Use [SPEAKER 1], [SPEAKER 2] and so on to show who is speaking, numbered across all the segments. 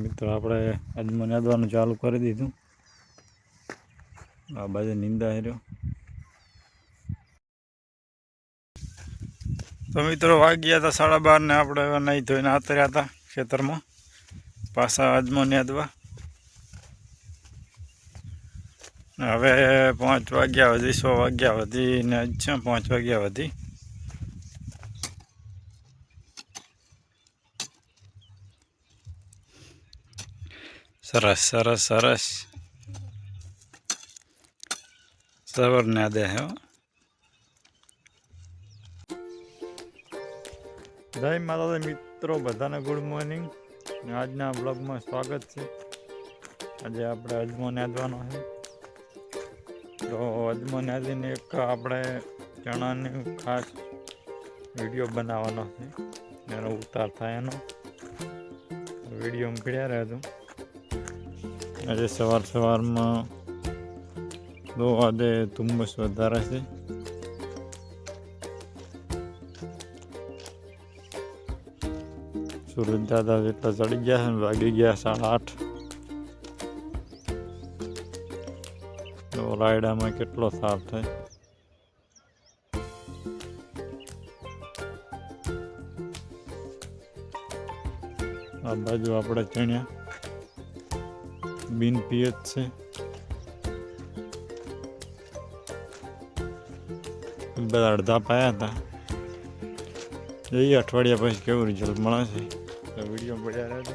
[SPEAKER 1] મિત્રો આપણે અજમો નાદવાનું ચાલુ કરી દીધું. આ બાજુ નિંદા હેર્યો. તો મિત્રો વાગ્યા હતા 12:30 ને આપણે નહીં ધોઈને આતર્યા હતા ખેતરમાં પાછા અજમો નાદવા. હવે 5 વાગ્યા સુધી 6 વાગ્યા સુધી ને 5 વાગ્યા સુધી સરસ સરસ સરસ સવાર નાદે હે. જય માતાજી મિત્રો, બધાને ગુડ મોર્નિંગ. આજના બ્લોગમાં સ્વાગત છે. આજે આપણે અજમો નાદવાનો છે. તો અજમો નાદીને એક આપણે ચણાની ખાસ વિડીયો બનાવવાનો છે. એનો ઉતાર થાય એનો વિડીયો પીડ્યા રહેતું. આજે સવારમાં તો આજે ધુમ્મસ વધારે છે. સૂરજ દાદા જેટલા ચડી ગયા છે, વાગી ગયા 8:30. તો રાયડામાં કેટલો સાફ થાય. આ બાજુ આપણે ચણ્યા બિન પિયત છે. બધા અડધા પાયા હતા. જોઈએ અઠવાડિયા પછી કેવું રિઝલ્ટ મળે છે. તો વિડીયો પડ્યા રહેતો.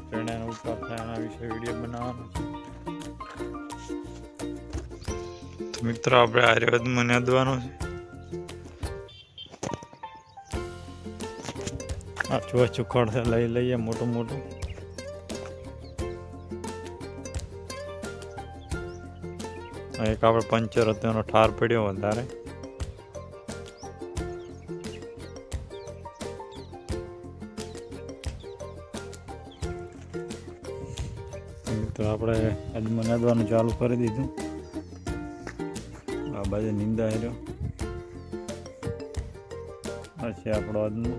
[SPEAKER 1] ચણાનો ઉતાર થાય એના વિશે વિડીયો બનાવવાનો. તો મિત્રો આપણે આયુર્વેદમાં નાદવાનો છે. આ ચોખડ છે, લઈ લઈએ મોટું મોટું. એક આપણે પંચર હતો એનો ઠાર પડ્યો વધારે. તો આપણે અજમો નાદવાનું ચાલુ કરી દીધું. આ બાજુ નિંદા હેર્યો. આ છે આપણો અજમો.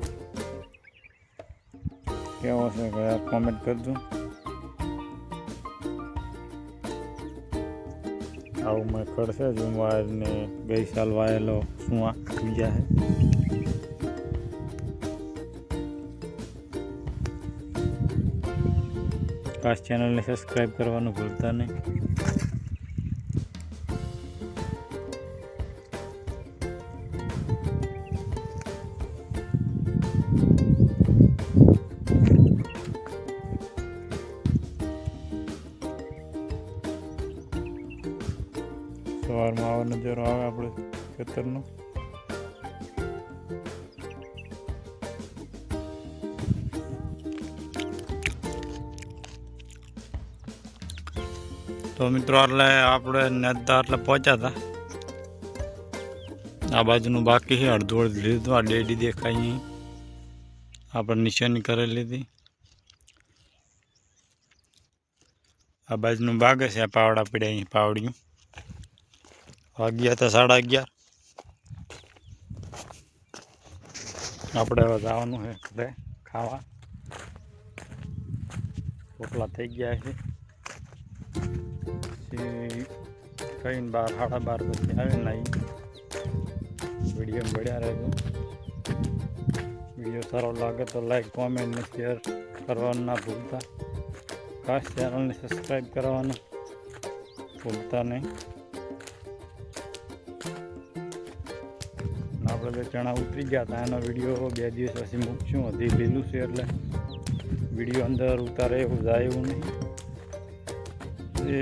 [SPEAKER 1] કેવો છે કે કોમેન્ટ કરજો. આવું મેં કરશે જ વાયરને ગઈ સાલ વાયેલો શું બીજા છે. ખાસ ચેનલને સબસ્ક્રાઈબ કરવાનું ભૂલતા નહીં. સવારમાં આવો નજારો આવે આપણે ખેતરનો. તો મિત્રો એટલે આપણે નાદતા એટલે પહોંચ્યા હતા. આ બાજુનું બાકી છે, અડધું લીધું. આ ડેડી દેખાય અહીં આપણે નિશાની કરેલી હતી. આ બાજુનું બાગે છે. આ પાવડા પડ્યા અહીં પાવડિયું. વાગ્યા હતા 11:30. આપણે હવે જવાનું છે ઘરે ખાવા. પોટલા થઈ ગયા છે. કઈ 12:30 પછી આવીને વિડીયો મળ્યા રહેજો. વિડીયો સારો લાગે તો લાઈક, કોમેન્ટ ને શેર કરવાનું ના ભૂલતા. ખાસ ચેનલને સબસ્ક્રાઈબ કરવાનું ભૂલતા નહીં. આપણે તો ચણા ઉતરી ગયા હતા એનો વિડીયો 2 દિવસ પછી મૂકશું. હજી લીલું છે એટલે વિડીયો અંદર ઉતારે એવું જાય એવું નહીં. જે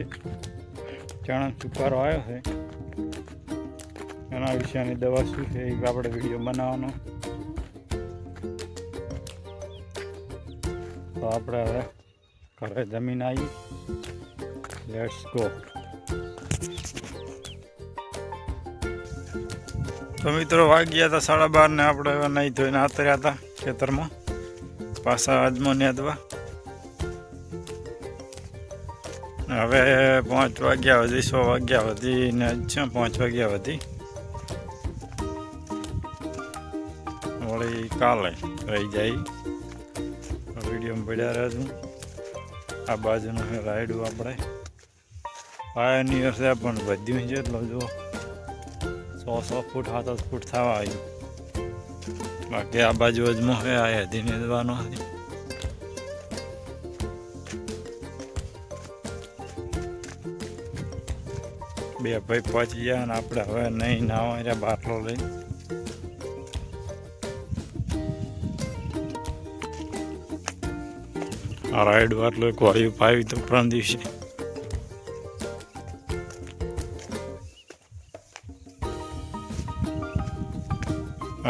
[SPEAKER 1] ચણા સુકારો આવ્યો છે એના વિશેની દવા શું છે એ આપણે વિડીયો બનાવવાનો. તો આપણે હવે ઘરે જમીન આવી. Let's go. તો મિત્રો વાગ્યા હતા 12:30 ને આપણે હવે નહીં ધોઈને આતર્યા હતા ખેતરમાં પાછા અજમો નાદવા. હવે 5 વાગ્યા સુધી 6 વાગ્યા સુધી ને 5 વાગ્યા સુધી વળી કાલે રહી જાય. વિડીયોમાં પડ્યા રહેતું. આ બાજુનું છે રાયડું આપણે પાયોનિયર છે પણ વધ્યું છે એટલો જો 100 ફૂટ 7 ફૂટ થવા આવ્યું. બાકી આ બાજુ અજમો છે આ હજી નેદવાનો હતી. બે ભાઈ પહોંચી ગયા અને આપણે હવે નહીં નાવા રહ્યા બાટલો લઈ. આ રાયડું આટલું એક વાયુ પાવી તો 3 દિવસે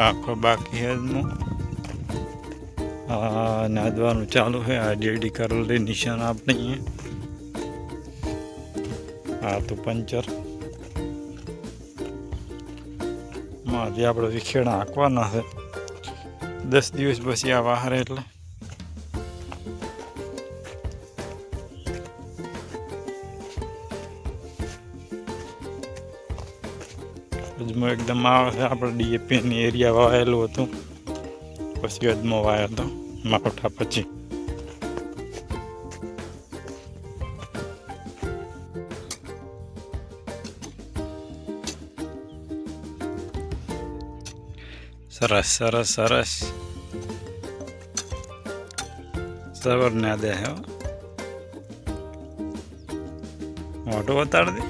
[SPEAKER 1] આખો બાકી છે નાદવાનું ચાલુ છે. આ ડેડી કરેલી નિશાન આપણે અહીંયા આ તો પંચર માંથી આપણે વિખેડા હાંકવાના છે 10 દિવસ પછી આ બહાર એટલે અજમો એકદમ આવે છે. આપણે ડીએપીની એરિયા વાવેલું હતું પછી અજમો વાયો હતો માવઠા પછી. સરસ સરસ સરસ સબર ના દે હો મોટો બતાડ દે.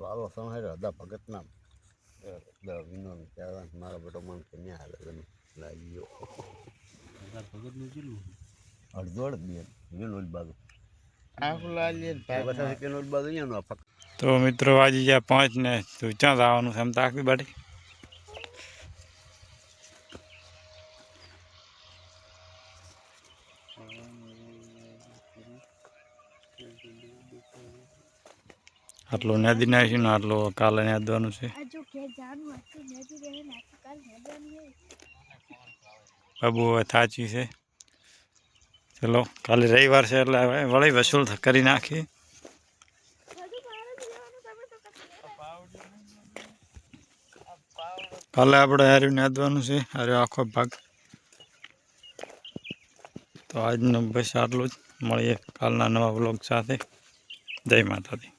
[SPEAKER 2] વાલો સંહાર્યો હતા ભગતના વિનો મારો બેટો મન કે ન્યા હાલે લાગ્યો ભગતનું ચીલું અડધો બે વિનોદ બાજુ
[SPEAKER 1] તો મિત્રો વાજી ગયા 5 ને તું ક્યાં જવાનું છે એમ તાકવી બાટી. આટલું નદી નાખ્યું ને આટલું કાલે નાદવાનું છે. બાબુ હવે થાચી છે. ચલો કાલે રવિવાર છે એટલે હવે વળી વસૂલ કરી નાખીએ. કાલે આપણે હાર્યું નાદવાનું છે હાર્યો આખો ભાગ. તો આજનું બસ આટલું જ. મળીએ કાલના નવા વ્લોગ સાથે. જય માતાજી.